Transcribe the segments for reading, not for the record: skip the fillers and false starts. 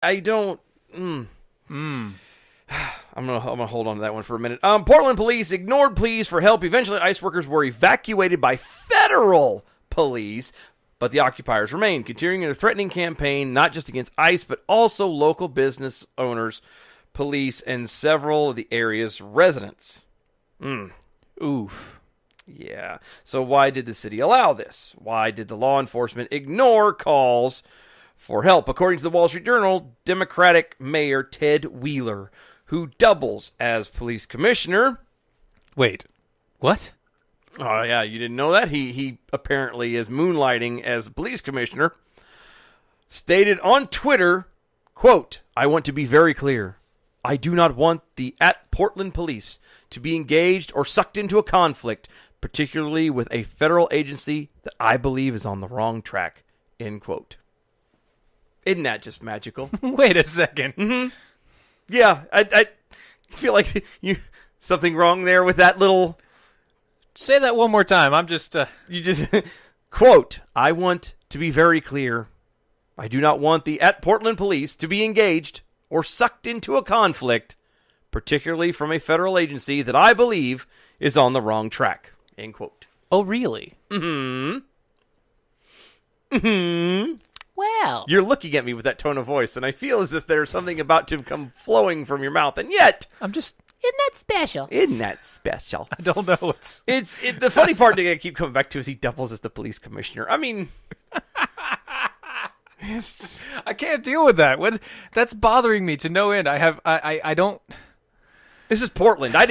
I don't. I'm gonna hold on to that one for a minute. Portland police ignored pleas for help. Eventually, ICE workers were evacuated by federal police, but the occupiers remain, continuing their threatening campaign not just against ICE, but also local business owners, police, and several of the area's residents. Oof. Yeah. So why did the city allow this? Why did the law enforcement ignore calls for help? According to the Wall Street Journal, Democratic Mayor Ted Wheeler, who doubles as police commissioner. Wait, what? Oh, yeah, you didn't know that? He apparently is moonlighting as police commissioner. Stated on Twitter, quote, "I want to be very clear. I do not want the Portland police to be engaged or sucked into a conflict, particularly with a federal agency that I believe is on the wrong track," end quote. Isn't that just magical? Wait a second. Yeah, I feel like something wrong there with that little... Say that one more time. I'm just... You just... Quote, "I want to be very clear. I do not want the Portland police to be engaged or sucked into a conflict, particularly from a federal agency that I believe is on the wrong track," end quote. Oh, really? Well. You're looking at me with that tone of voice, and I feel as if there's something about to come flowing from your mouth, and yet... I'm just... Isn't that special? Isn't that special? I don't know. The funny part that I keep coming back to is he doubles as the police commissioner. I mean... I can't deal with that. That's bothering me to no end. I don't... This is Portland. I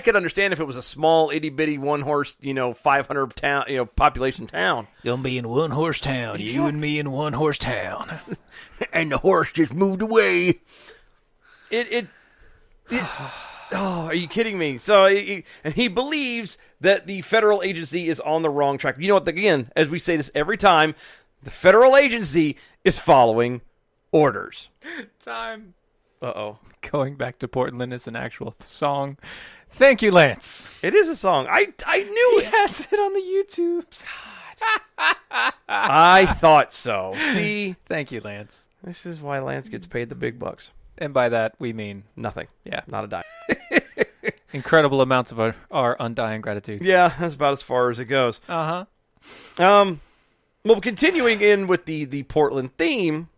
could understand if it was a small itty bitty one horse, 500 town, population town. Gonna be in one horse town. Exactly. You and me in one horse town. And the horse just moved away. Oh, are you kidding me? So, and he believes that the federal agency is on the wrong track. You know what? Again, as we say this every time, the federal agency is following orders. Time. Uh-oh. Going Back to Portland is an actual song. Thank you, Lance. It is a song. I knew it. He has it on the YouTubes. I thought so. See? Thank you, Lance. This is why Lance gets paid the big bucks. And by that, we mean... Nothing. Yeah. Not a dime. Incredible amounts of our undying gratitude. Yeah, that's about as far as it goes. Uh-huh. Well, continuing in with the Portland theme...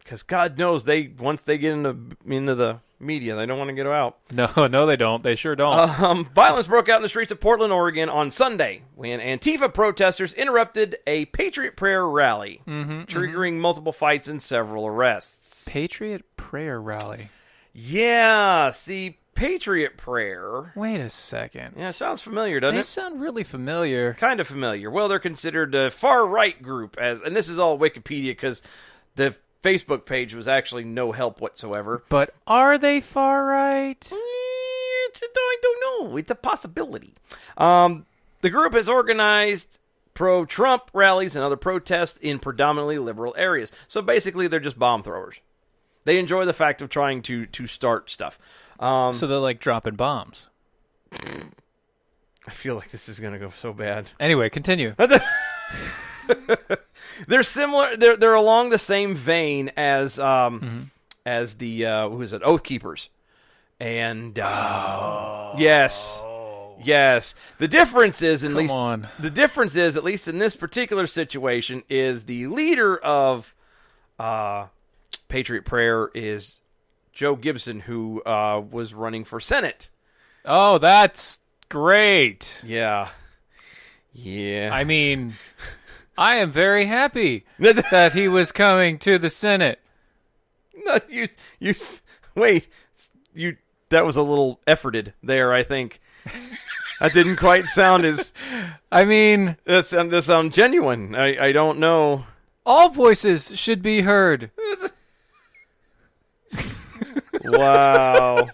Because God knows once they get into the media, they don't want to get out. No, they don't. They sure don't. Violence broke out in the streets of Portland, Oregon on Sunday when Antifa protesters interrupted a Patriot Prayer rally, triggering multiple fights and several arrests. Patriot Prayer rally. Yeah, see, Patriot Prayer. Wait a second. Yeah, sounds familiar, doesn't They it? sound really familiar. Kind of familiar. Well, they're considered a far-right group, and this is all Wikipedia because the Facebook page was actually no help whatsoever. But are they far right? I don't know. It's a possibility. The group has organized pro-Trump rallies and other protests in predominantly liberal areas. So basically, they're just bomb throwers. They enjoy the fact of trying to start stuff. So they're like dropping bombs. I feel like this is going to go so bad. Anyway, continue. They're similar. They're along the same vein as the who is it? Oath Keepers, and yes. The difference is, at least in this particular situation, is the leader of Patriot Prayer is Joe Gibson, who was running for Senate. Oh, that's great. Yeah. I mean, I am very happy that he was coming to the Senate. No, that was a little efforted there, I think. That didn't quite sound as... I mean... That sound genuine. I don't know. All voices should be heard. Wow.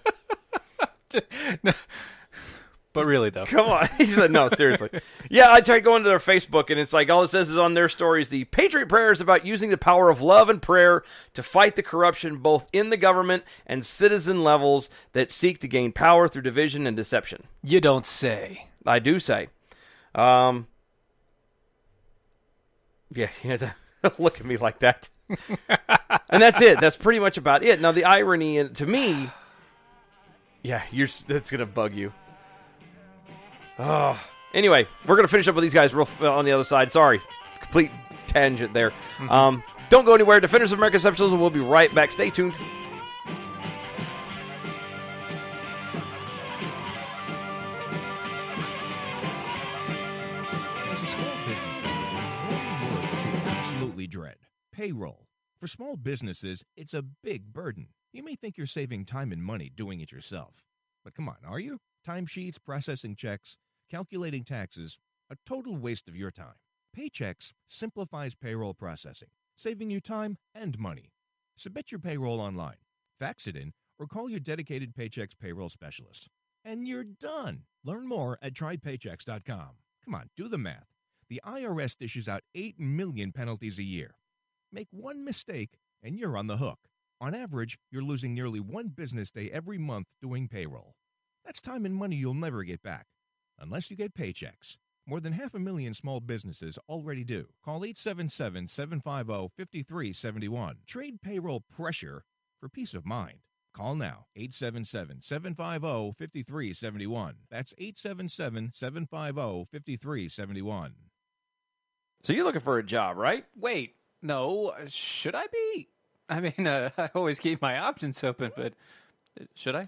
But really, though. Come on. He said, no, seriously. Yeah, I tried going to their Facebook, and it's like all it says is on their stories, the Patriot Prayer is about using the power of love and prayer to fight the corruption both in the government and citizen levels that seek to gain power through division and deception. You don't say. I do say. Yeah, look at me like that. And that's it. That's pretty much about it. Now, the irony, and to me, yeah, that's going to bug you. Oh. Anyway, we're going to finish up with these guys real on the other side. Sorry. Complete tangent there. Mm-hmm. Don't go anywhere. Defenders of American Exceptionalism will be right back. Stay tuned. As a small business owner, there's one word that you absolutely dread: payroll. For small businesses, it's a big burden. You may think you're saving time and money doing it yourself. But come on, are you? Timesheets, processing checks, calculating taxes, a total waste of your time. Paychex simplifies payroll processing, saving you time and money. Submit your payroll online, fax it in, or call your dedicated Paychex payroll specialist. And you're done. Learn more at trypaychex.com. Come on, do the math. The IRS dishes out 8 million penalties a year. Make one mistake, and you're on the hook. On average, you're losing nearly one business day every month doing payroll. That's time and money you'll never get back, unless you get Paychex. More than 500,000 small businesses already do. Call 877-750-5371. Trade payroll pressure for peace of mind. Call now, 877-750-5371. That's 877-750-5371. So you're looking for a job, right? Wait, no, should I be? I mean, I always keep my options open, but should I?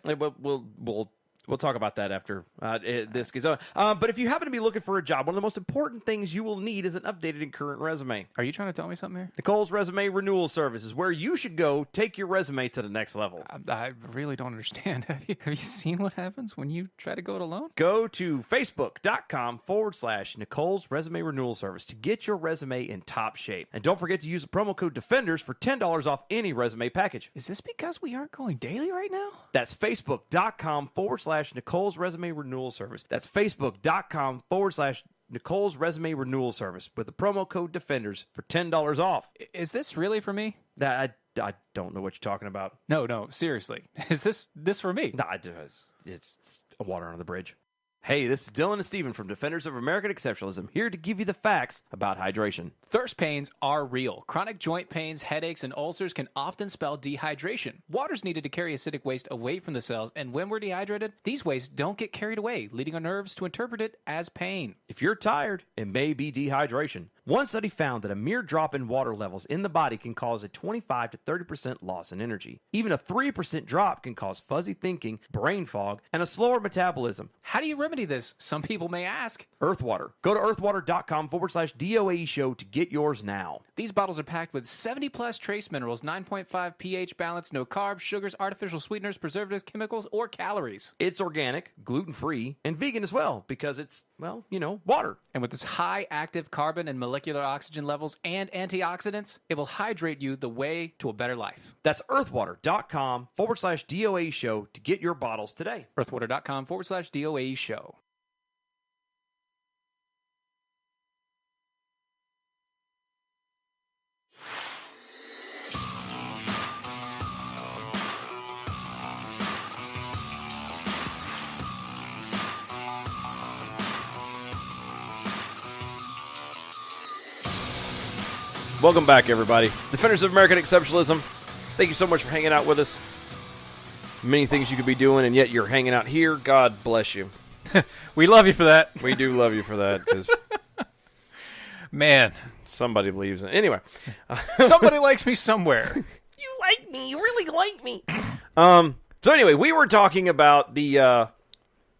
We'll talk about that after this gets on. But if you happen to be looking for a job, one of the most important things you will need is an updated and current resume. Are you trying to tell me something here? Nicole's Resume Renewal Service is where you should go take your resume to the next level. I really don't understand. Have you seen what happens when you try to go it alone? Go to facebook.com/Nicole's Resume Renewal Service to get your resume in top shape. And don't forget to use the promo code DEFENDERS for $10 off any resume package. Is this because we aren't going daily right now? That's facebook.com/Nicole's Resume Renewal Service. That's facebook.com/Nicole's Resume Renewal Service with the promo code DEFENDERS for $10 off. Is this really for me? I don't know what you're talking about. No, seriously. Is this for me? Nah, it's water under the bridge. Hey, this is Dylan and Steven from Defenders of American Exceptionalism, here to give you the facts about hydration. Thirst pains are real. Chronic joint pains, headaches, and ulcers can often spell dehydration. Water's needed to carry acidic waste away from the cells, and when we're dehydrated, these wastes don't get carried away, leading our nerves to interpret it as pain. If you're tired, it may be dehydration. One study found that a mere drop in water levels in the body can cause a 25 to 30% loss in energy. Even a 3% drop can cause fuzzy thinking, brain fog, and a slower metabolism. How do you remedy this? Some people may ask. Earthwater. Go to earthwater.com/DOAE show to get yours now. These bottles are packed with 70 plus trace minerals, 9.5 pH balance, no carbs, sugars, artificial sweeteners, preservatives, chemicals, or calories. It's organic, gluten-free, and vegan as well because it's, well, water. And with its high active carbon and molecular oxygen levels and antioxidants, it will hydrate you the way to a better life. That's earthwater.com/DOAE show to get your bottles today. earthwater.com/DOAE show. Welcome back, everybody. Defenders of American Exceptionalism, thank you so much for hanging out with us. Many things you could be doing, and yet you're hanging out here. God bless you. We love you for that. We do love you for that, because man, somebody believes in it. Anyway. Somebody likes me somewhere. You like me. You really like me. So anyway, we were talking about the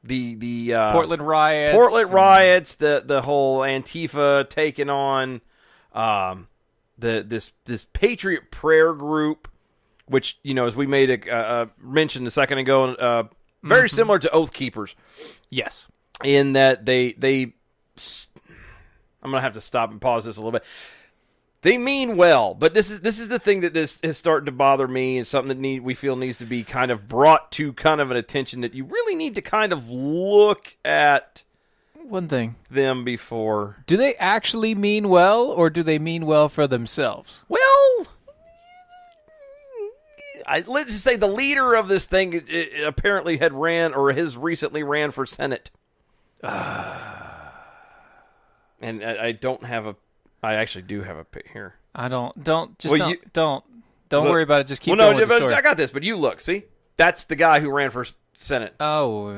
Portland riots. The whole Antifa taking on this Patriot Prayer group, which, as we made a mention a second ago, very similar to Oath Keepers. Yes. In that they I'm going to have to stop and pause this a little bit. They mean well, but this is the thing that is starting to bother me, and something that we feel needs to be kind of brought to kind of an attention, that you really need to kind of look at one thing them before. Do they actually mean well, or do they mean well for themselves? Well, let's just say the leader of this thing apparently had ran, or has recently ran for Senate. And I don't have I actually do have a pic here. Don't Well, worry about it. Just keep well, going with the story. I got this, but you look. See, that's the guy who ran for Senate. Oh,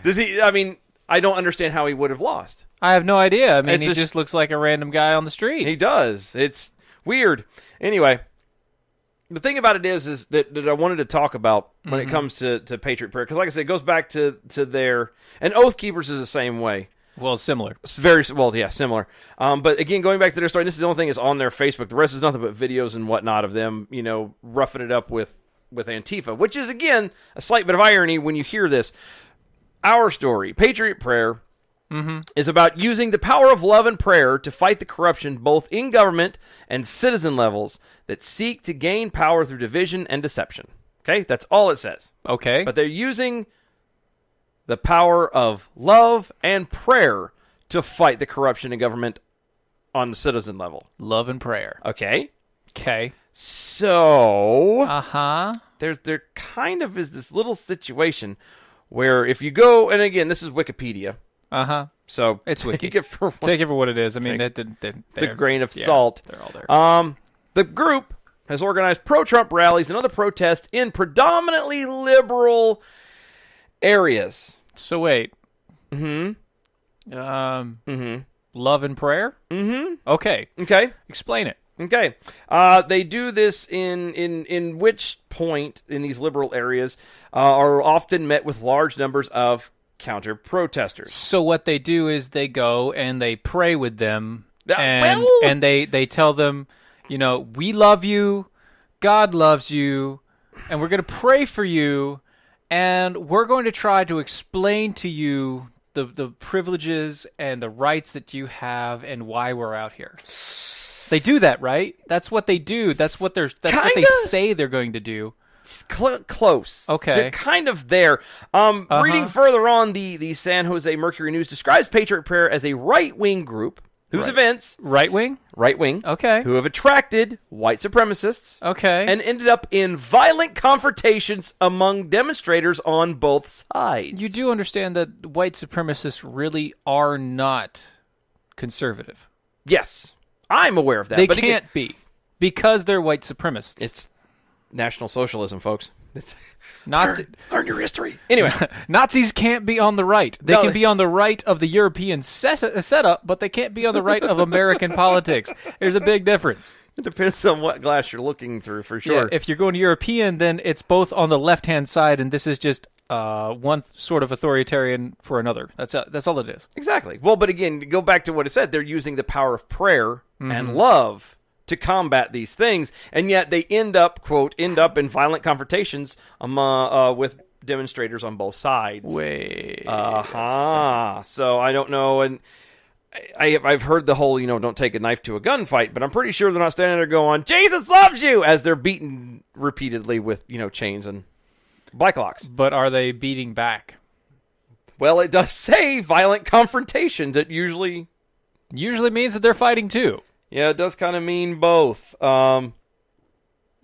Does he? I mean, I don't understand how he would have lost. I have no idea. I mean, It's he just looks like a random guy on the street. He does. It's weird. Anyway, the thing about it is that I wanted to talk about when it comes to Patriot Prayer, because like I said, it goes back to their, and Oath Keepers is the same way. Well, similar. It's very well, yeah, similar. But again, going back to their story, this is the only thing that's on their Facebook. The rest is nothing but videos and whatnot of them, roughing it up with Antifa, which is again a slight bit of irony when you hear this. Our story, Patriot Prayer, is about using the power of love and prayer to fight the corruption both in government and citizen levels that seek to gain power through division and deception. Okay, that's all it says. Okay. But they're using the power of love and prayer to fight the corruption in government on the citizen level. Love and prayer. Okay? Okay. So, there kind of is this little situation where if you go, and again, this is Wikipedia. So, It's wiki. take it for what it is. I mean, the grain of salt. They're all there. The group has organized pro-Trump rallies and other protests in predominantly liberal areas. So wait. Love and prayer? Okay. Okay. Explain it. Okay. They do this in which point in these liberal areas are often met with large numbers of counter-protesters. So what they do is they go and they pray with them, and well- and they tell them, we love you, God loves you, and we're going to pray for you, and we're going to try to explain to you the privileges and the rights that you have and why we're out here. They do that, right? That's what they do. That's what they say they're going to do. Close. Okay. They're kind of there. Reading further on, the San Jose Mercury News describes Patriot Prayer as a right-wing group whose events... Right-wing? Right-wing. Okay. Who have attracted white supremacists. Okay. And ended up in violent confrontations among demonstrators on both sides. You do understand that white supremacists really are not conservative. Yes. I'm aware of that. They but can't be, because they're white supremacists. It's National Socialism, folks. It's learn your history. Anyway. Nazis can't be on the right. They can be on the right of the European setup, but they can't be on the right of American politics. There's a big difference. It depends on what glass you're looking through, for sure. Yeah, if you're going European, then it's both on the left-hand side, and this is just one sort of authoritarian for another. That's all it is. Exactly. Well, but again, go back to what it said. They're using the power of prayer and love to combat these things, and yet they end up in violent confrontations with demonstrators on both sides. Wait. So I don't know, and I've heard the whole, don't take a knife to a gunfight, but I'm pretty sure they're not standing there going, Jesus loves you, as they're beaten repeatedly with, chains and black locks. But are they beating back? Well, it does say violent confrontation. That usually means that they're fighting too. Yeah, it does kind of mean both. Let's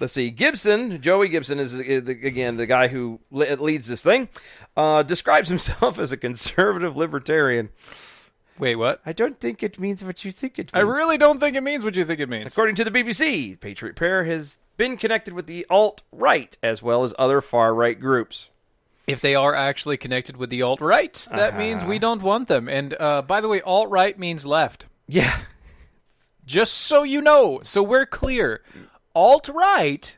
see. Joey Gibson is, again, the guy who leads this thing, describes himself as a conservative libertarian. Wait, what? I don't think it means what you think it means. I really don't think it means what you think it means. According to the BBC, Patriot Prayer has been connected with the alt-right as well as other far-right groups. If they are actually connected with the alt-right, that means we don't want them. And by the way, alt-right means left. Yeah. Just so you know, so we're clear. Alt-right,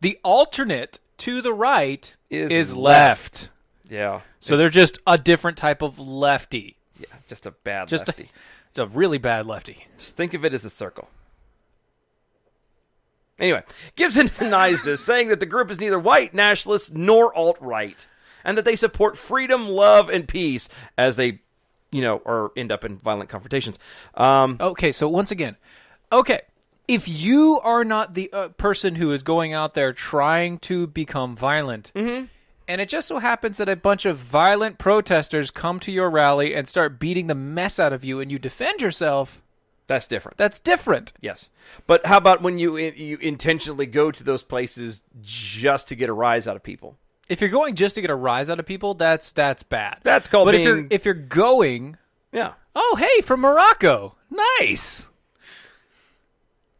the alternate to the right, is left. Yeah. So they're just a different type of lefty. Yeah, just a bad lefty. A really bad lefty. Just think of it as a circle. Anyway, Gibson denies this, saying that the group is neither white nationalist nor alt-right, and that they support freedom, love, and peace as they, or end up in violent confrontations. Okay, so once again, if you are not the person who is going out there trying to become violent, and it just so happens that a bunch of violent protesters come to your rally and start beating the mess out of you, and you defend yourself, that's different. That's different. Yes. But how about when you intentionally go to those places just to get a rise out of people? If you're going just to get a rise out of people, that's bad. That's called But if you're going, yeah. oh, hey, from Morocco. Nice.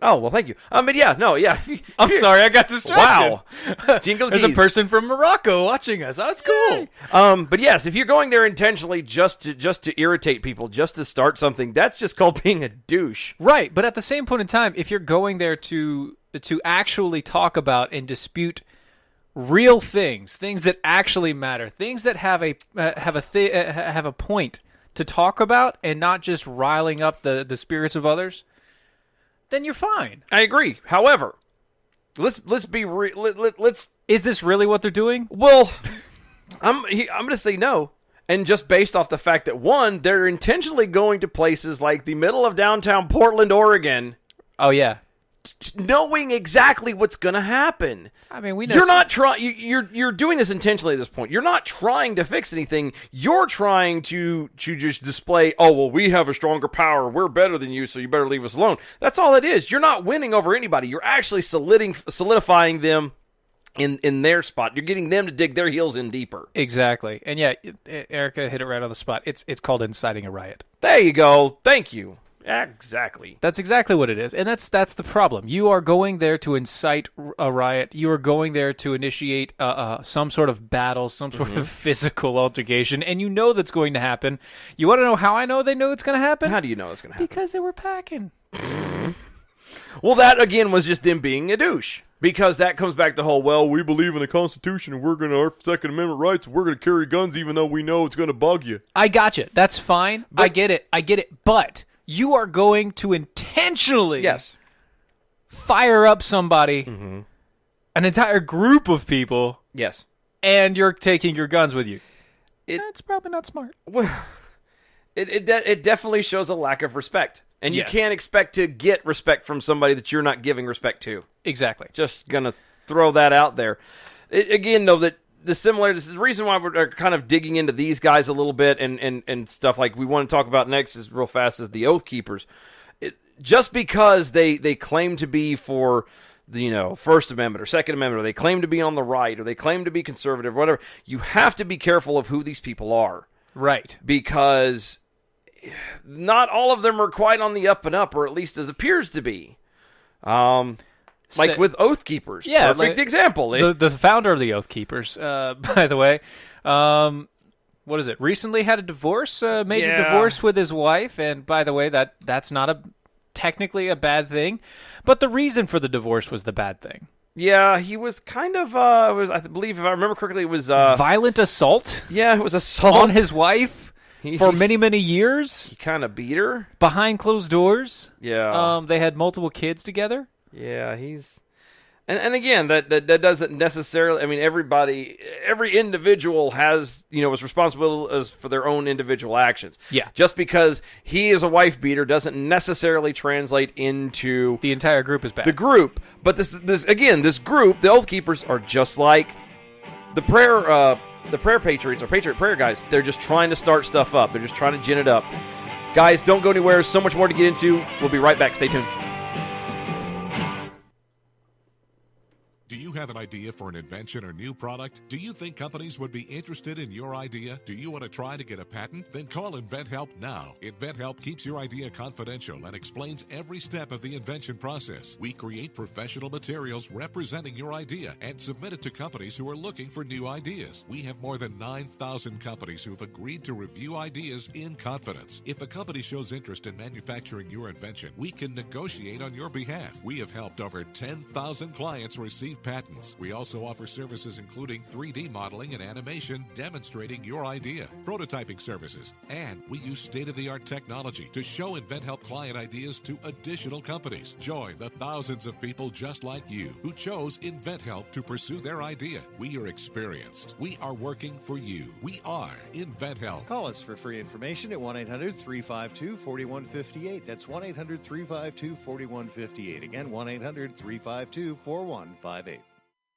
Oh, well, thank you. But yeah, no, yeah. I'm sorry, I got distracted. Wow. Jingles There's a keys. person from Morocco watching us. That's cool. But yes, if you're going there intentionally just to irritate people, just to start something, that's just called being a douche. Right, but at the same point in time, if you're going there to actually talk about and dispute real things that actually matter, things that have a point to talk about, and not just riling up the spirits of others, then you're fine. I agree. However, let's be let's. Is this really what they're doing? Well, I'm going to say no. And just based off the fact that, one, they're intentionally going to places like the middle of downtown Portland, Oregon. Oh, yeah. Knowing exactly what's going to happen. I mean, we know you're not trying. You're doing this intentionally at this point. You're not trying to fix anything. You're trying to just display. Oh well, we have a stronger power. We're better than you, so you better leave us alone. That's all it is. You're not winning over anybody. You're actually solidifying them in their spot. You're getting them to dig their heels in deeper. Exactly. And yeah, Erica hit it right on the spot. It's called inciting a riot. There you go. Thank you. Exactly. That's exactly what it is. And that's the problem. You are going there to incite a riot. You are going there to initiate some sort of battle, some sort of physical altercation, and you know that's going to happen. You want to know how I know they know it's going to happen? How do you know it's going to happen? Because they were packing. Well, that, again, was just them being a douche. Because that comes back to the whole, well, we believe in the Constitution and we're going to, our Second Amendment rights, and we're going to carry guns even though we know it's going to bug you. I got you. That's fine. I get it. But you are going to intentionally fire up somebody, an entire group of people. Yes. And you're taking your guns with you. That's probably not smart. Well, it definitely shows a lack of respect. And you can't expect to get respect from somebody that you're not giving respect to. Exactly. Just going to throw that out there. Again, though, that the similarities, the reason why we're kind of digging into these guys a little bit and stuff like we want to talk about next is real fast is the Oath Keepers. Just because they claim to be for the First Amendment or Second Amendment, or they claim to be on the right, or they claim to be conservative, or whatever, you have to be careful of who these people are. Right. Because not all of them are quite on the up and up, or at least as appears to be. Like with Oath Keepers. Yeah. Perfect example. The founder of the Oath Keepers, by the way, what is it? Recently had a divorce, major divorce with his wife. And by the way, that's not technically a bad thing. But the reason for the divorce was the bad thing. Yeah, he was kind of, I believe, if I remember correctly, it was... violent assault? Yeah, it was assault. On his wife for many, many years. He kind of beat her. Behind closed doors. Yeah. They had multiple kids together. Yeah, he's... And again, that doesn't necessarily... I mean, every individual has, is responsible for their own individual actions. Yeah. Just because he is a wife beater doesn't necessarily translate into... The entire group is bad. The group. But this group, the Oath Keepers, are just like the prayer patriots or Patriot Prayer guys. They're just trying to start stuff up. They're just trying to gin it up. Guys, don't go anywhere. So much more to get into. We'll be right back. Stay tuned. Do you have an idea for an invention or new product? Do you think companies would be interested in your idea? Do you want to try to get a patent? Then call InventHelp now. InventHelp keeps your idea confidential and explains every step of the invention process. We create professional materials representing your idea and submit it to companies who are looking for new ideas. We have more than 9,000 companies who have agreed to review ideas in confidence. If a company shows interest in manufacturing your invention, we can negotiate on your behalf. We have helped over 10,000 clients receive patents. We also offer services including 3D modeling and animation demonstrating your idea, prototyping services, and we use state-of-the-art technology to show InventHelp client ideas to additional companies. Join the thousands of people just like you who chose InventHelp to pursue their idea. We are experienced. We are working for you. We are InventHelp. Call us for free information at 1-800-352-4158. That's 1-800-352-4158. Again, 1-800-352-4158.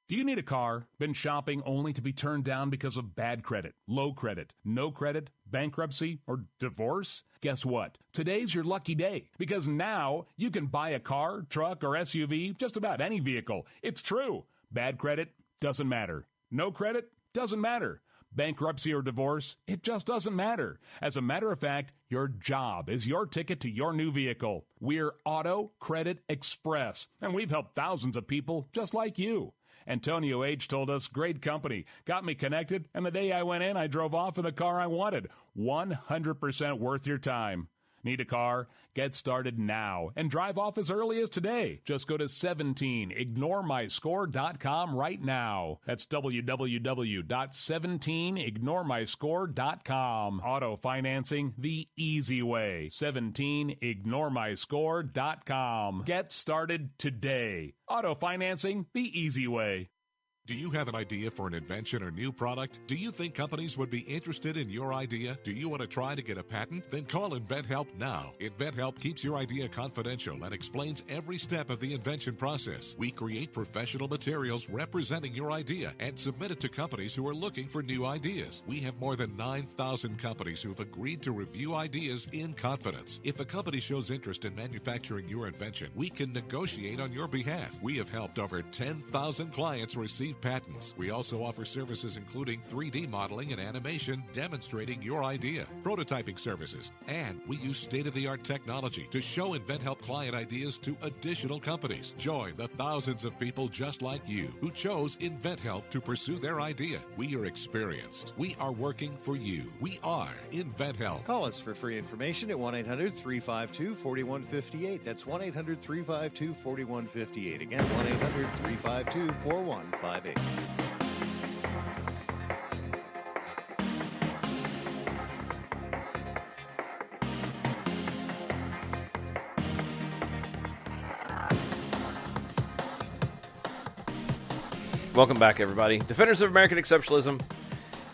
Do you need a car? Been shopping only to be turned down because of bad credit, low credit, no credit, bankruptcy, or divorce? Guess what? Today's your lucky day, because now you can buy a car, truck, or SUV, just about any vehicle. It's true. Bad credit doesn't matter. No credit doesn't matter. bankruptcy, or divorce, it just doesn't matter. As a matter of fact, your job is your ticket to your new vehicle. We're Auto Credit Express, and we've helped thousands of people just like you. Antonio H. told us, great company, got me connected, and the day I went in, I drove off in the car I wanted. 100% worth your time. Need a car? Get started now and drive off as early as today. Just go to 17ignoremyscore.com right now. That's www.17ignoremyscore.com. Auto financing the easy way. 17ignoremyscore.com. Get started today. Auto financing the easy way. Do you have an idea for an invention or new product? Do you think companies would be interested in your idea? Do you want to try to get a patent? Then call InventHelp now. InventHelp keeps your idea confidential and explains every step of the invention process. We create professional materials representing your idea and submit it to companies who are looking for new ideas. We have more than 9,000 companies who have agreed to review ideas in confidence. If a company shows interest in manufacturing your invention, we can negotiate on your behalf. We have helped over 10,000 clients receive patents. We also offer services including 3D modeling and animation demonstrating your idea, prototyping services, and we use state-of-the-art technology to show InventHelp client ideas to additional companies. Join the thousands of people just like you who chose InventHelp to pursue their idea. We are experienced. We are working for you. We are InventHelp. Call us for free information at 1-800-352-4158. That's 1-800-352-4158. Again, 1-800-352-4158. Welcome back, everybody. Defenders of American Exceptionalism,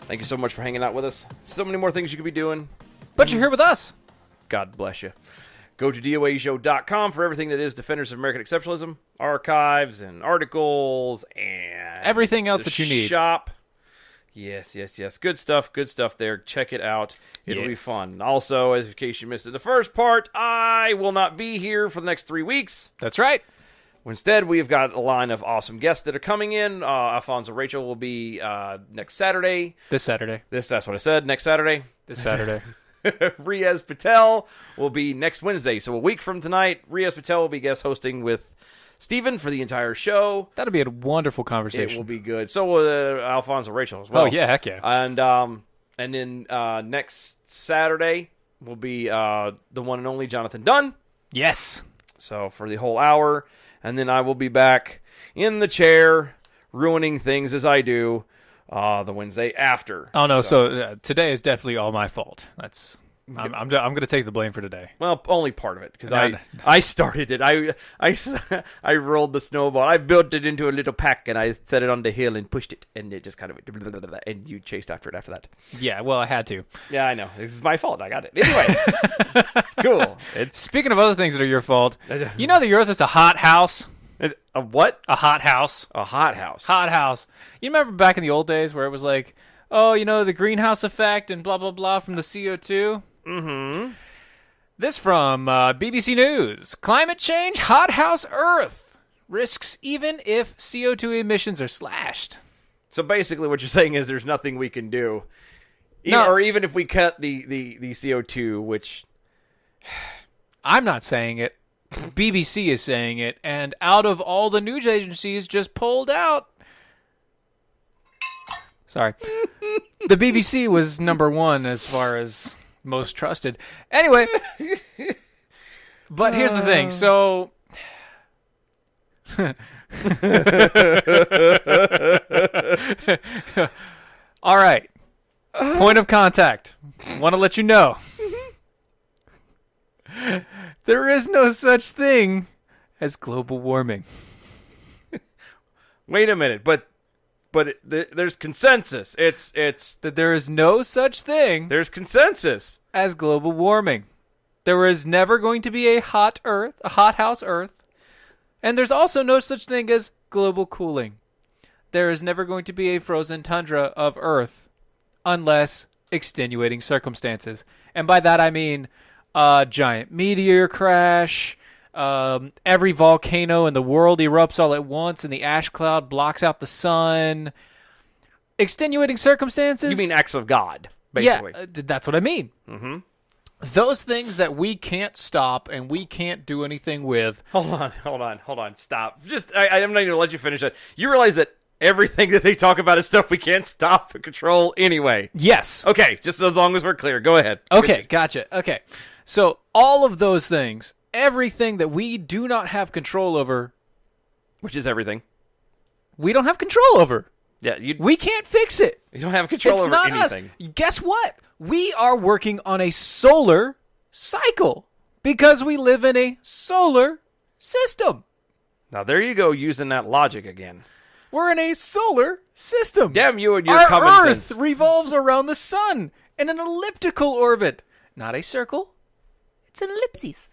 thank you so much for hanging out with us. So many more things you could be doing. But you're here with us. God bless you. Go to DOAShow.com for everything that is Defenders of American Exceptionalism, archives and articles and Everything else that you need. Shop. Yes. Good stuff there. Check it out. It'll be Yes. fun. Also, as in case you missed it, the first part, I will not be here for the next 3 weeks. That's right. Instead, we've got a line of awesome guests that are coming in. Alfonso Rachel will be next Saturday. This Saturday. That's what I said. Next Saturday. This Saturday. Riaz Patel will be next Wednesday. So a week from tonight, Riaz Patel will be guest hosting with Steven for the entire show. That'll be a wonderful conversation. It will be good. So will Alfonso Rachel as well. Oh, yeah, heck yeah. And then next Saturday will be the one and only Jonathan Dunn. Yes. So for the whole hour. And then I will be back in the chair, ruining things as I do the Wednesday after. Oh, no, so today is definitely all my fault. I'm going to take the blame for today. Well, only part of it, because I started it. I rolled the snowball. I built it into a little pack, and I set it on the hill and pushed it, and it just kind of went, and you chased after it after that. Yeah, well, I had to. Yeah, I know. This is my fault. I got it. Anyway, cool. Speaking of other things that are your fault, you know the Earth is a hot house? A what? A hot house. A hot house. Hot house. You remember back in the old days where it was like, oh, you know, the greenhouse effect and blah, blah, blah from the CO2? Mm-hmm. This from BBC News. Climate change, hot house Earth. Risks even if CO2 emissions are slashed. So basically what you're saying is there's nothing we can do. No. Or even if we cut the CO2, which... I'm not saying it. BBC is saying it. And out of all the news agencies just polled out... Sorry. The BBC was number one as far as most trusted. Anyway. But here's the thing. So... All right. Point of contact. Want to let you know. There is no such thing as global warming. Wait a minute, but there's consensus. It's That there is no such thing there's consensus. as global warming. There is never going to be a hot Earth, a hot house Earth, and there's also no such thing as global cooling. There is never going to be a frozen tundra of Earth unless extenuating circumstances. And by that I mean a giant meteor crash, every volcano in the world erupts all at once and the ash cloud blocks out the sun, extenuating circumstances. You mean acts of God, basically. Yeah, that's what I mean. Mm-hmm. Those things that we can't stop and we can't do anything with. Hold on. Stop. I'm not even going to let you finish it. You realize that everything that they talk about is stuff we can't stop or control anyway. Yes. Okay, just as long as we're clear. Go ahead. Okay, gotcha. Okay. So all of those things, everything that we do not have control over. Which is everything. We don't have control over. Yeah, we can't fix it. You don't have control over anything. Us. Guess what? We are working on a solar cycle because we live in a solar system. Now, there you go, using that logic again. We're in a solar system. Damn you and your Our common Earth sense. revolves around the sun in an elliptical orbit. Not a circle. It's an ellipsis.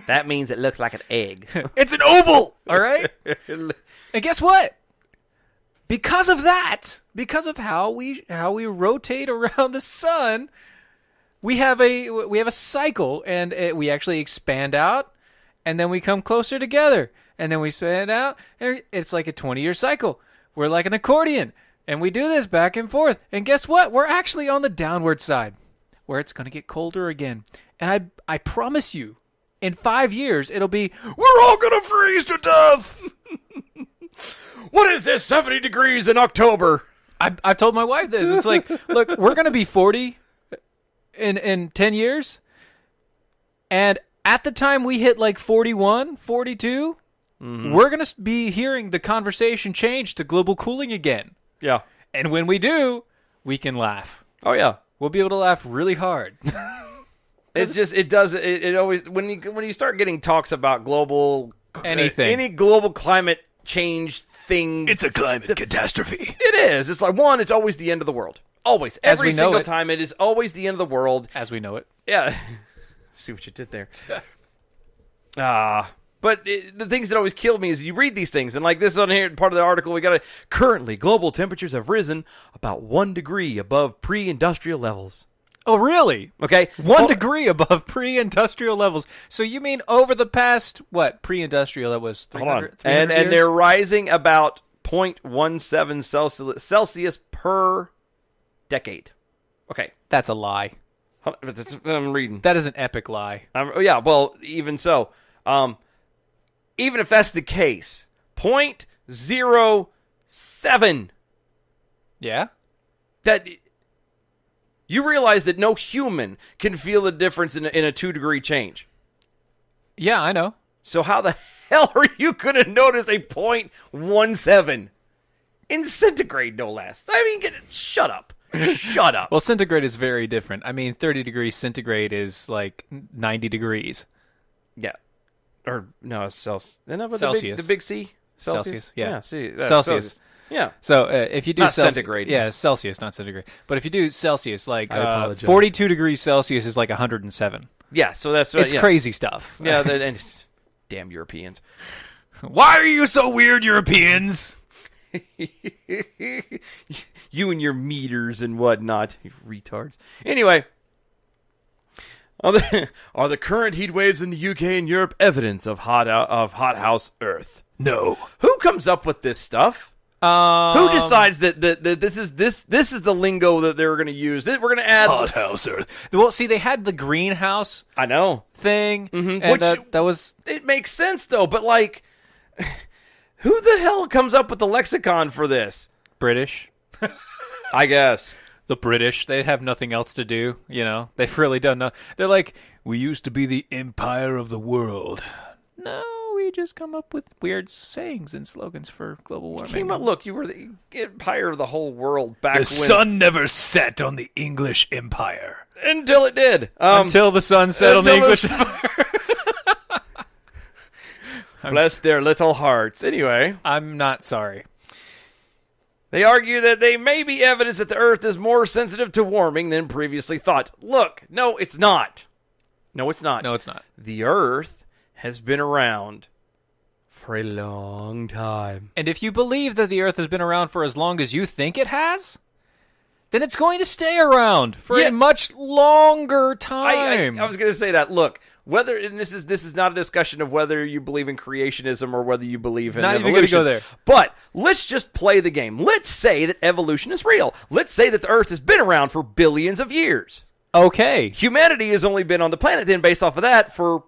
That means it looks like an egg. It's an oval. All right? And guess what? Because of that, because of how we rotate around the sun, we have a cycle, and we actually expand out, and then we come closer together, and then we expand out, and it's like a 20-year cycle. We're like an accordion, and we do this back and forth. And guess what? We're actually on the downward side, where it's going to get colder again. And I promise you, in 5 years, it'll be, we're all going to freeze to death. What is this, 70 degrees in October? I told my wife this. It's like, look, we're going to be 40 in 10 years. And at the time we hit like 41, 42, we're going to be hearing the conversation change to global cooling again. Yeah. And when we do, we can laugh. Oh, yeah. We'll be able to laugh really hard. It's just, it always, when you start getting talks about global, anything, any global climate change thing. It's a climate catastrophe. It is. It's like, one, it's always the end of the world. Always. Every single time it is always the end of the world. As we know it. Yeah. See what you did there. But the things that always kill me is you read these things, and like this on here, part of the article, we got it. Currently, global temperatures have risen about 1 degree above pre-industrial levels. Oh, really? Okay. 1 degree above pre-industrial levels. So you mean over the past, what, pre-industrial, that was 300, and years? they're rising about 0.17 Celsius per decade. Okay. That's a lie. I'm reading. That is an epic lie. Yeah, well, even so. Even if that's the case, 0.07. Yeah? That... You realize that no human can feel the difference in a 2-degree change. Yeah, I know. So how the hell are you going to notice a 0.17? In centigrade, no less. I mean, shut up. Shut up. Well, centigrade is very different. I mean, 30 degrees centigrade is like 90 degrees. Yeah. Or, no, it's Celsius. Celsius. The big C? Celsius, yeah. See, Celsius. Yeah. So if you do not centigrade. Yeah, Celsius, not centigrade. But if you do Celsius, like 42 degrees Celsius is like 107. Yeah, so that's it's crazy stuff. Yeah, and damn Europeans. Why are you so weird, Europeans? You and your meters and whatnot, you retards. Anyway, are the current heat waves in the UK and Europe evidence of hothouse Earth? No. Who comes up with this stuff? Who decides that this is the lingo that they're going to use? We're going to add hothouse Earth. Well, see, they had the greenhouse. I know thing, and which that was. It makes sense though, but like, who the hell comes up with the lexicon for this? British, I guess. The British, they have nothing else to do. You know, they've really done nothing. They're like, we used to be the empire of the world. No, we just come up with weird sayings and slogans for global warming. Look, you were the empire of the whole world back when... The sun never set on the English empire. Until it did. Until the sun set on the English empire. Bless their little hearts. Anyway. I'm not sorry. They argue that they may be evidence that the Earth is more sensitive to warming than previously thought. Look, no, it's not. No, it's not. No, it's not. The Earth has been around for a long time. And if you believe that the Earth has been around for as long as you think it has, then it's going to stay around for a much longer time. I was going to say that. Look, whether, and this is not a discussion of whether you believe in creationism or whether you believe in Not evolution. even going to go there. But let's just play the game. Let's say that evolution is real. Let's say that the Earth has been around for billions of years. Okay. Humanity has only been on the planet then, based off of that, for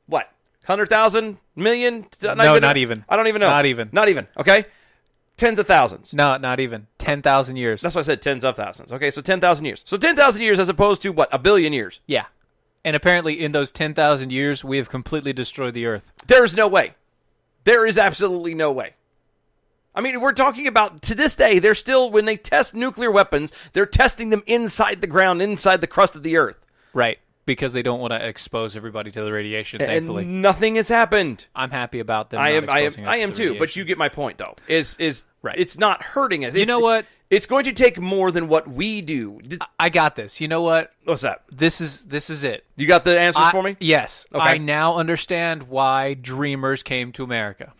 what? 100,000 million? No, not even. I don't even know. Not even. Not even. Okay. Tens of thousands. No, not even. 10,000 years. That's why I said tens of thousands. Okay, so 10,000 years. So 10,000 years as opposed to what? A billion years. Yeah. And apparently in those 10,000 years, we have completely destroyed the Earth. There's no way. There is absolutely no way. I mean, we're talking about, to this day, they're still, when they test nuclear weapons, they're testing them inside the ground, inside the crust of the Earth. Right. Because they don't want to expose everybody to the radiation, thankfully. And nothing has happened. I'm happy about them I not am exposing us to the too, but radiation. you get my point, though. Right. It's not hurting us. You know what? It's going to take more than what we do. I got this. You know what? What's that? This is it. You got the answers for me? Yes. Okay. I now understand why dreamers came to America.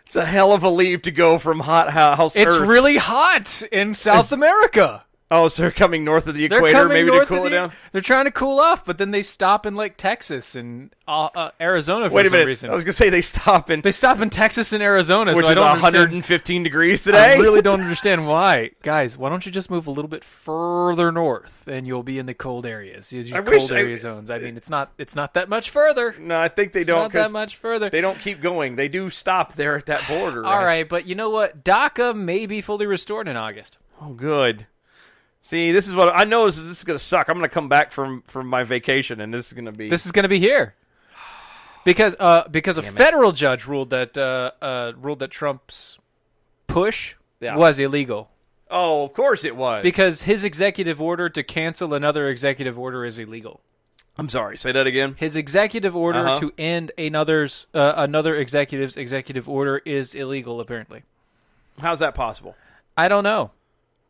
It's a hell of a leap to go from hot house It's Earth. really hot in South America. Oh, so they're coming north of the They're equator, coming maybe to north cool of it the- down? They're trying to cool off, but then they stop in like Texas and Arizona for Wait a some minute. reason. I was going to say they stop in, They stop in Texas and Arizona, which so I is don't understand. 115 degrees today. I really don't understand why. Guys, why don't you just move a little bit further north and you'll be in the cold areas. Cold area zones. I mean, it's not that much further. No, I think they It's don't. not that 'Cause much further. they don't keep going. They do stop there at that border. All right, but you know what? DACA may be fully restored in August. Oh, good. See, this is what I know. This is going to suck. I'm going to come back from my vacation, and this is going to be. This is going to be here. Because a federal judge ruled that Trump's push was illegal. Oh, of course it was. Because his executive order to cancel another executive order is illegal. I'm sorry. Say that again. His executive order to end another executive's executive order is illegal, apparently. How's that possible? I don't know.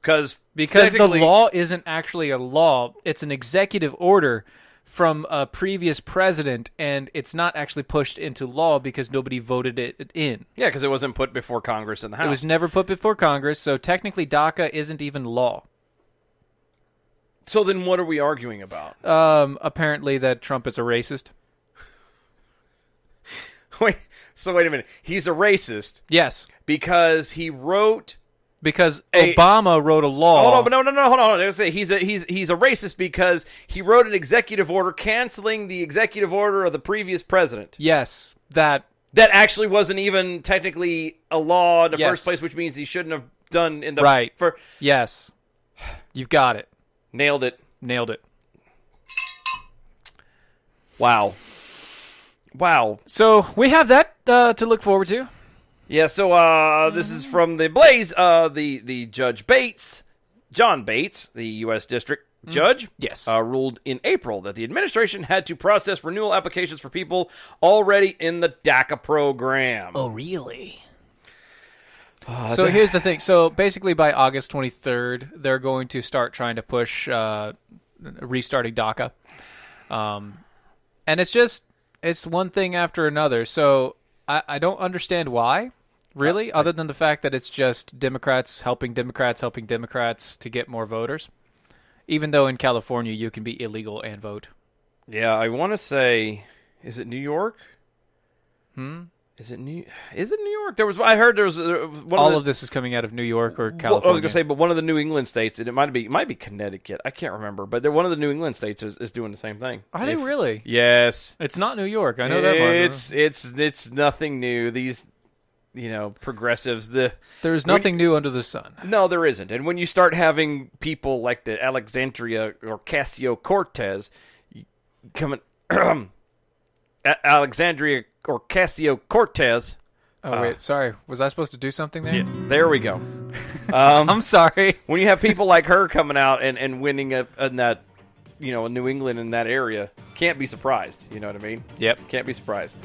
Because the law isn't actually a law. It's an executive order from a previous president, and it's not actually pushed into law because nobody voted it in. Yeah, because it wasn't put before Congress in the House. It was never put before Congress, so technically DACA isn't even law. So then what are we arguing about? Apparently that Trump is a racist. Wait a minute. He's a racist Yes. because he wrote... Because Obama wrote a law. Hold on, hold on. I was gonna say he's a racist because he wrote an executive order canceling the executive order of the previous president. Yes, that actually wasn't even technically a law in the Yes. first place, which means he shouldn't have done in the right. Yes, you've got it. Nailed it. Wow. So we have that to look forward to. Yeah, so this is from the Blaze, the Judge Bates, John Bates, the U.S. District Judge, Yes. ruled in April that the administration had to process renewal applications for people already in the DACA program. Oh, really? So here's the thing. So basically by August 23rd, they're going to start trying to push restarting DACA. And it's one thing after another. So I don't understand why. Really, other than the fact that it's just Democrats helping Democrats to get more voters. Even though in California you can be illegal and vote. Yeah, I want to say, is it New York? Is it New York? I heard there was all of this is coming out of New York or California. Well, I was gonna say, but one of the New England states, and it might be Connecticut. I can't remember, but one of the New England states is doing the same thing. Are they really? Yes. It's not New York. I know that much. It's nothing new. These, progressives. There's nothing new under the sun. No, there isn't. And when you start having people like the Alexandria or Ocasio-Cortez coming, Alexandria or Ocasio-Cortez. Oh, wait. Sorry. Was I supposed to do something there? Yeah, there we go. I'm sorry. When you have people like her coming out and winning in that, in New England in that area, can't be surprised. You know what I mean? Yep. Can't be surprised.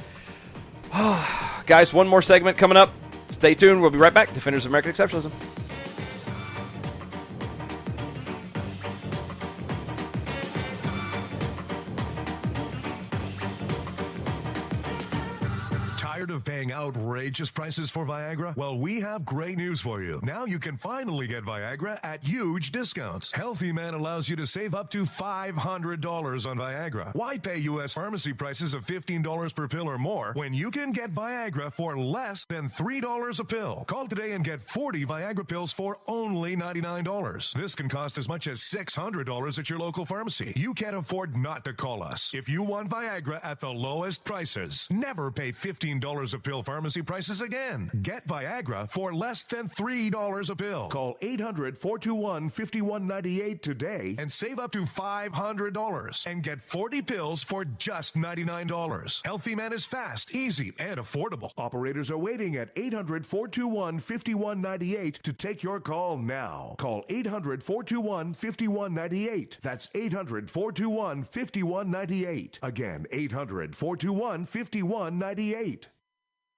Guys, one more segment coming up. Stay tuned. We'll be right back. Defenders of American Exceptionalism. Tired of paying out outrageous prices for Viagra? Well, we have great news for you. Now you can finally get Viagra at huge discounts. Healthy Man allows you to save up to $500 on Viagra. Why pay U.S. pharmacy prices of $15 per pill or more when you can get Viagra for less than $3 a pill? Call today and get 40 Viagra pills for only $99. This can cost as much as $600 at your local pharmacy. You can't afford not to call us. If you want Viagra at the lowest prices, never pay $15 a pill pharmacy prices again. Get Viagra for less than $3 a pill. Call 800-421-5198 today and save up to $500 and get 40 pills for just $99. Healthy Man is fast, easy, and affordable. Operators are waiting at 800-421-5198 to take your call now. Call 800-421-5198. That's 800-421-5198. Again, 800-421-5198.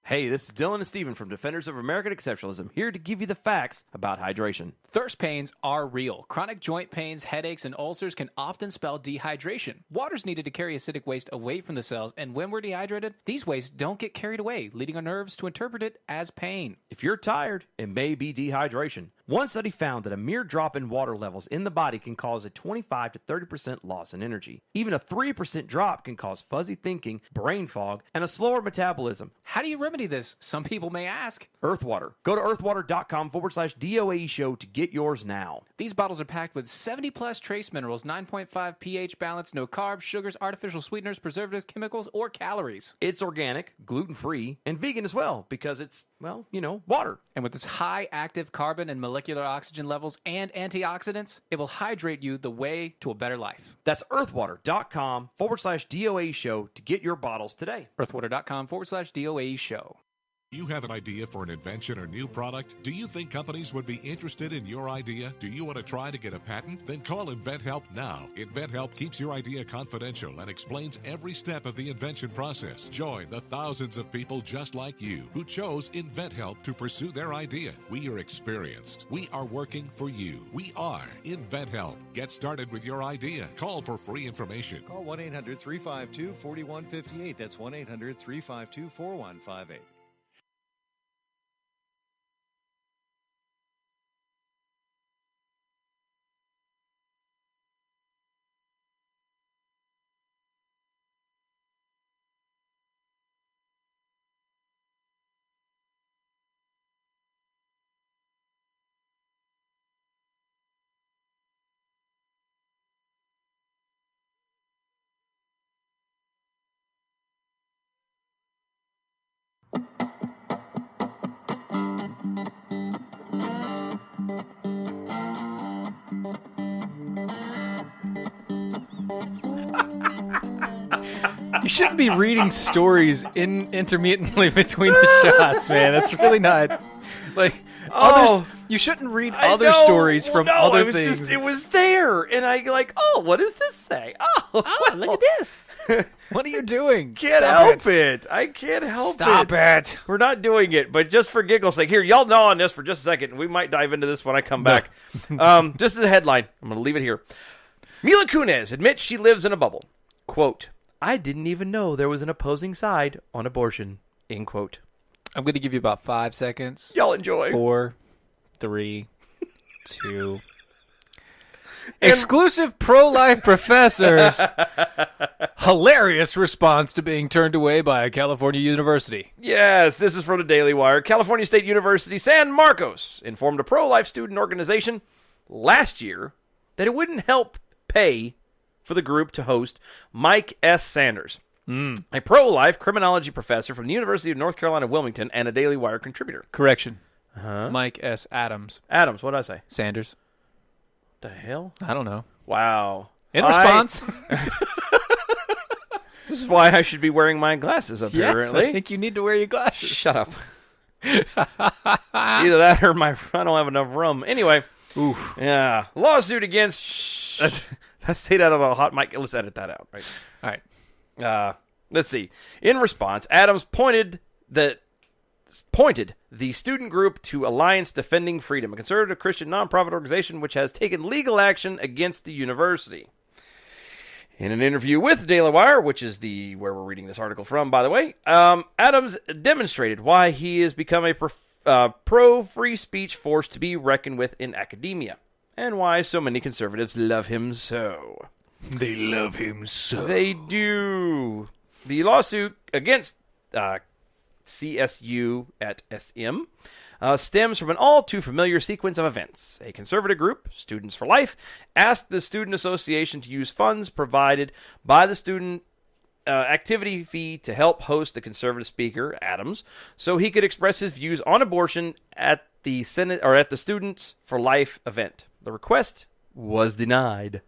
Hey, this is Dylan and Steven from Defenders of American Exceptionalism, here to give you the facts about hydration. Thirst pains are real. Chronic joint pains, headaches, and ulcers can often spell dehydration. Water's needed to carry acidic waste away from the cells, and when we're dehydrated, these wastes don't get carried away, leading our nerves to interpret it as pain. If you're tired, it may be dehydration. One study found that a mere drop in water levels in the body can cause a 25 to 30% loss in energy. Even a 3% drop can cause fuzzy thinking, brain fog, and a slower metabolism. How do you remedy this? Some people may ask. Earthwater. Go to earthwater.com/DOAE show to get yours now. These bottles are packed with 70 plus trace minerals, 9.5 pH balance, no carbs, sugars, artificial sweeteners, preservatives, chemicals, or calories. It's organic, gluten-free, and vegan as well because it's, well, water. And with its high active carbon and molecular oxygen levels and antioxidants, it will hydrate you the way to a better life. That's earthwater.com/DOAE show to get your bottles today. earthwater.com/DOAE show. You have an idea for an invention or new product? Do you think companies would be interested in your idea? Do you want to try to get a patent? Then call InventHelp now. InventHelp keeps your idea confidential and explains every step of the invention process. Join the thousands of people just like you who chose InventHelp to pursue their idea. We are experienced. We are working for you. We are InventHelp. Get started with your idea. Call for free information. Call 1-800-352-4158. That's 1-800-352-4158. You shouldn't be reading stories intermittently between the shots, man. That's really not like others. You shouldn't read other stories from other things. It was there, and I what does this say? Look at this. What are you doing? Can't help it. I can't help it. Stop it. We're not doing it, but just for giggles' sake, here, y'all gnaw on this for just a second, and we might dive into this when I come back. Just as a headline, I'm going to leave it here. Mila Kunis admits she lives in a bubble. Quote, I didn't even know there was an opposing side on abortion. End quote. I'm going to give you about 5 seconds. Y'all enjoy. 4, 3, 2. Exclusive pro-life professors. Hilarious response to being turned away by a California university. Yes, this is from the Daily Wire. California State University San Marcos informed a pro-life student organization last year that it wouldn't help pay for the group to host Mike S. Sanders, a pro-life criminology professor from the University of North Carolina, Wilmington, and a Daily Wire contributor. Correction. Mike S. Adams. Adams, what did I say? Sanders. The hell? I don't know. Wow. In response. This is why I should be wearing my glasses, apparently. Yes, I think you need to wear your glasses. Shut up. Either that or I don't have enough room. Anyway. Oof. Yeah. Lawsuit against... That stayed out of a hot mic. Let's edit that out. Right. All right. Let's see. In response, Adams pointed the student group to Alliance Defending Freedom, a conservative Christian nonprofit organization which has taken legal action against the university. In an interview with Daily Wire, which is where we're reading this article from, by the way, Adams demonstrated why he has become a pro-free speech force to be reckoned with in academia, and why so many conservatives love him so. They love him so. They do. The lawsuit against CSU at SM stems from an all-too-familiar sequence of events. A conservative group, Students for Life, asked the Student Association to use funds provided by the student activity fee to help host the conservative speaker, Adams, so he could express his views on abortion at the Students for Life event. The request was denied.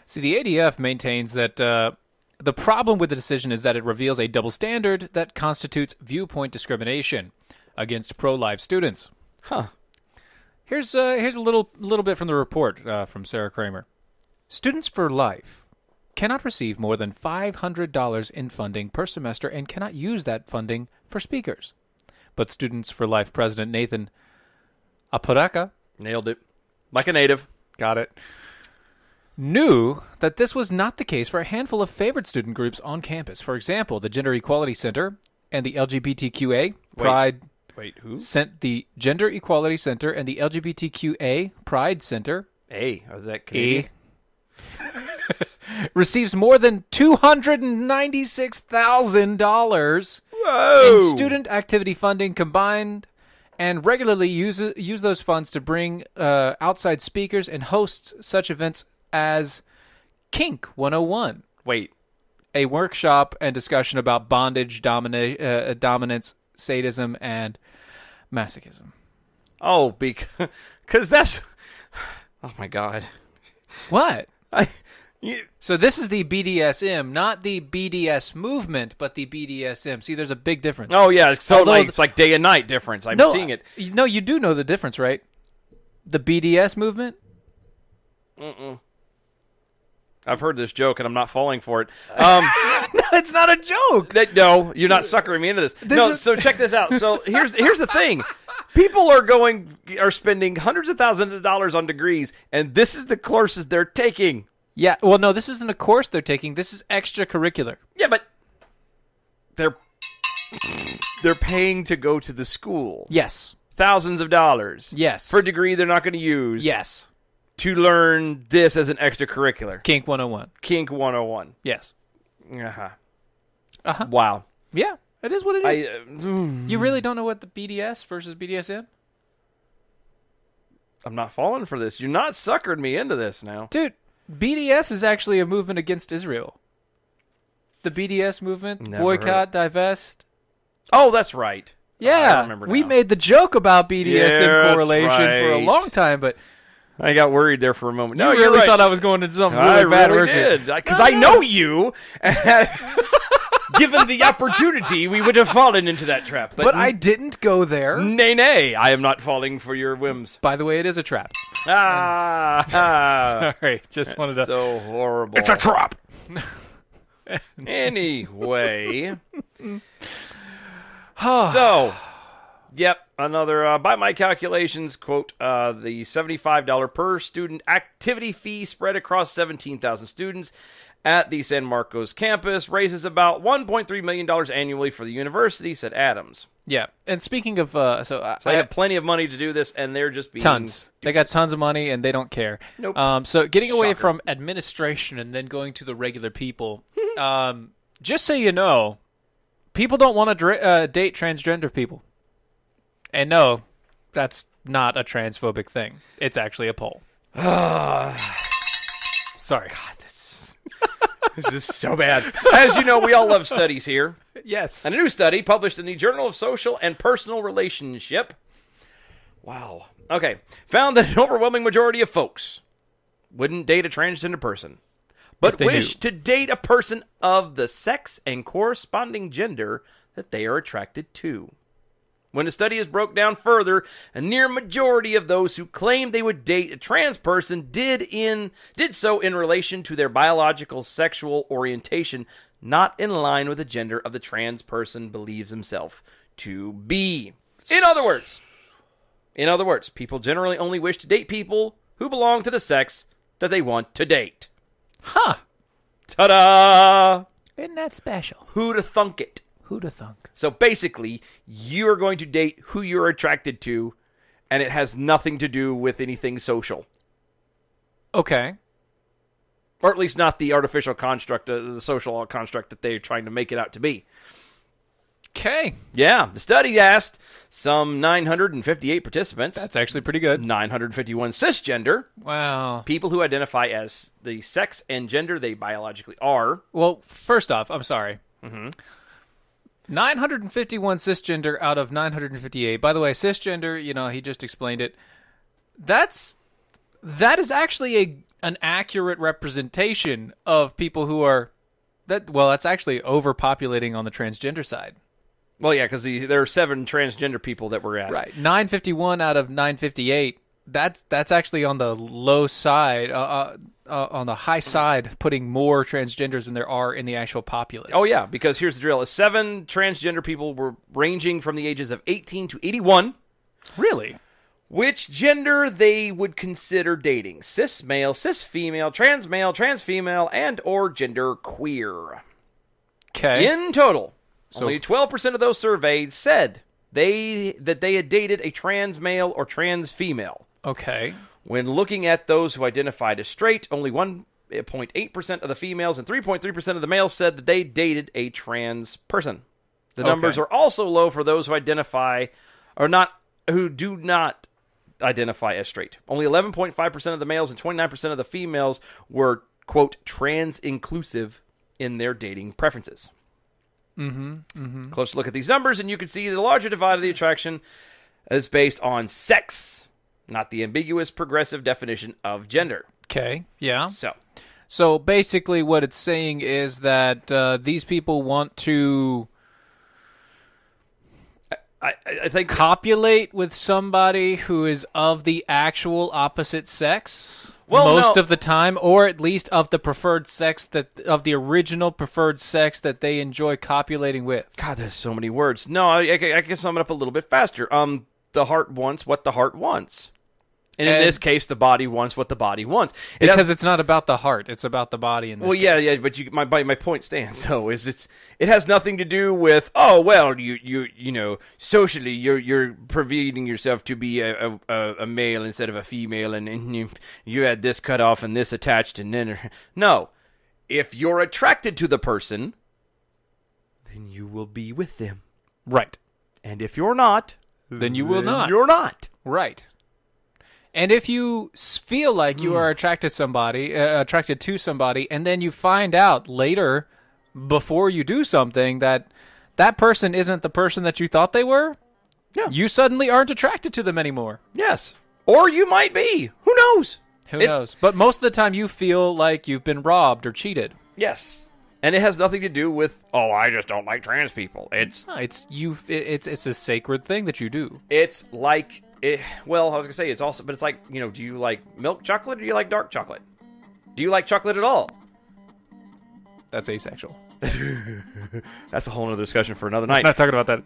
See, the ADF maintains that the problem with the decision is that it reveals a double standard that constitutes viewpoint discrimination against pro-life students. Huh. Here's a little bit from the report from Sarah Kramer. Students for Life cannot receive more than $500 in funding per semester and cannot use that funding for speakers. But Students for Life President Nathan Aporaka, Nailed it. Like a native. got it, knew that this was not the case for a handful of favored student groups on campus. For example, the Gender Equality Center and the LGBTQA Pride. Wait, who? The Gender Equality Center and the LGBTQA Pride Center. Was that Canadian? Receives more than $296,000 Whoa! in student activity funding combined, and regularly use those funds to bring outside speakers and hosts such events as Kink 101. Wait. A workshop and discussion about bondage, dominance, sadism, and masochism. Oh, because that's... Oh, my God. What? You, So this is the BDSM, not the BDS movement, but the BDSM. See, there's a big difference. oh, yeah. So Although it's like day and night difference. I'm seeing it. No, you do know the difference, right? The BDS movement? I've heard this joke, and I'm not falling for it. It's not a joke. No, you're not suckering me into this. So check this out. So here's the thing. People are spending hundreds of thousands of dollars on degrees, and this is the courses they're taking. Yeah, well, no, this isn't a course they're taking. This is extracurricular. Yeah, but they're paying to go to the school. Yes. Thousands of dollars. Yes. For a degree they're not going to use. Yes. To learn this as an extracurricular. Kink 101. Kink 101. Yes. Uh-huh. Uh-huh. Wow. Yeah, it is what it is. You really don't know what the BDS versus BDSM? I'm not falling for this. You're not suckered me into this now. Dude, BDS is actually a movement against Israel. The BDS movement, Never boycott, divest. Oh, that's right. Yeah, I remember we now. made the joke about BDSM Yeah, correlation that's for a right. long time, but I got worried there for a moment. No, you you're really right. thought I was going into something I really bad, really weren't you? did. Because I know you. Given the opportunity, we would have fallen into that trap. But I didn't go there. Nay, I am not falling for your whims. By the way, it is a trap. Sorry, just wanted to... So horrible. It's a trap. Anyway. So, yep, another, by my calculations, quote, the $75 per student activity fee spread across 17,000 students at the San Marcos campus raises about $1.3 million annually for the university, said Adams. Yeah, and speaking of... So they have plenty of money to do this, and they're just being... Tons. They got tons of money, and they don't care. Nope. So getting away Shocker. from administration and then going to the regular people, just so you know, people don't want to date transgender people. And no, that's not a transphobic thing. It's actually a poll. Sorry. This is so bad. As you know, we all love studies here. Yes. And a new study published in the Journal of Social and Personal Relationship. Wow. Okay. Found that an overwhelming majority of folks wouldn't date a transgender person, but wish to date a person of the sex and corresponding gender that they are attracted to. When the study is broke down further, a near majority of those who claimed they would date a trans person did so in relation to their biological sexual orientation, not in line with the gender of the trans person believes himself to be. In other words, people generally only wish to date people who belong to the sex that they want to date. Huh. Ta-da! Isn't that special? Who'da thunk it? Who'da thunk? So basically, you are going to date who you're attracted to, and it has nothing to do with anything social. Okay. Or at least not the artificial construct, the social construct that they're trying to make it out to be. Okay. Yeah, the study asked some 958 participants. That's actually pretty good. 951 cisgender. Wow. People who identify as the sex and gender they biologically are. Well, first off, I'm sorry. 951 cisgender out of 958. By the way, cisgender, he just explained it. That is actually an accurate representation of people who are that's actually overpopulating on the transgender side. Well, yeah, because there are 7 transgender people that were asked. Right. 951 out of 958. That's actually on the low side, on the high side, putting more transgenders than there are in the actual populace. Oh, yeah, because here's the drill. 7 transgender people were ranging from the ages of 18 to 81. Really? Which gender they would consider dating. Cis male, cis female, trans female, and or gender queer. Okay. In total, only 12% of those surveyed said that they had dated a trans male or trans female. Okay. When looking at those who identified as straight, only 1.8% of the females and 3.3% of the males said that they dated a trans person. The numbers are also low for those who who do not identify as straight. Only 11.5% of the males and 29% of the females were, quote, trans-inclusive in their dating preferences. Close look at these numbers, and you can see the larger divide of the attraction is based on sex, not the ambiguous progressive definition of gender. Okay, yeah. So basically what it's saying is that these people want to I think copulate with somebody who is of the actual opposite sex Well, most no. of the time, or at least of the preferred sex of the original preferred sex that they enjoy copulating with. God, there's so many words. No, I can sum it up a little bit faster. The heart wants what the heart wants. And in this case, the body wants what the body wants. Because it's not about the heart; it's about the body. In this case. Yeah, but my point stands. Though it has nothing to do with you know socially you're providing yourself to be a male instead of a female, and you had this cut off and this attached, and then no, if you're attracted to the person, then you will be with them, right? And if you're not, then you will not. You're not, right? And if you feel like you are attracted to somebody, and then you find out later, before you do something, that person isn't the person that you thought they were, you suddenly aren't attracted to them anymore. Yes. Or you might be. Who knows? Who knows? But most of the time you feel like you've been robbed or cheated. Yes. And it has nothing to do with, I just don't like trans people. It's a sacred thing that you do. It's like... I was going to say, it's also, but it's like, do you like milk chocolate or do you like dark chocolate? Do you like chocolate at all? That's asexual. That's a whole other discussion for another night. Not talking about that.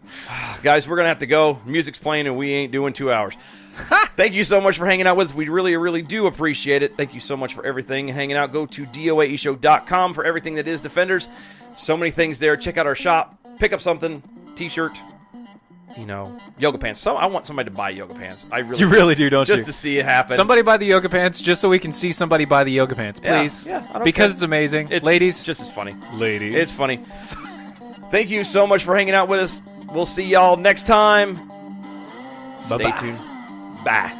Guys, we're going to have to go. Music's playing and we ain't doing 2 hours. Thank you so much for hanging out with us. We really, really do appreciate it. Thank you so much for everything. Hanging out. Go to DOAEshow.com for everything that is Defenders. So many things there. Check out our shop. Pick up something. T-shirt. Yoga pants. I want somebody to buy yoga pants. You really do, don't you? Just to see it happen. Somebody buy the yoga pants just so we can see somebody buy the yoga pants, please. Yeah, I don't because care. it's amazing. Ladies. It's just as funny. Ladies. It's funny. Thank you so much for hanging out with us. We'll see y'all next time. Bye-bye. Stay tuned. Bye.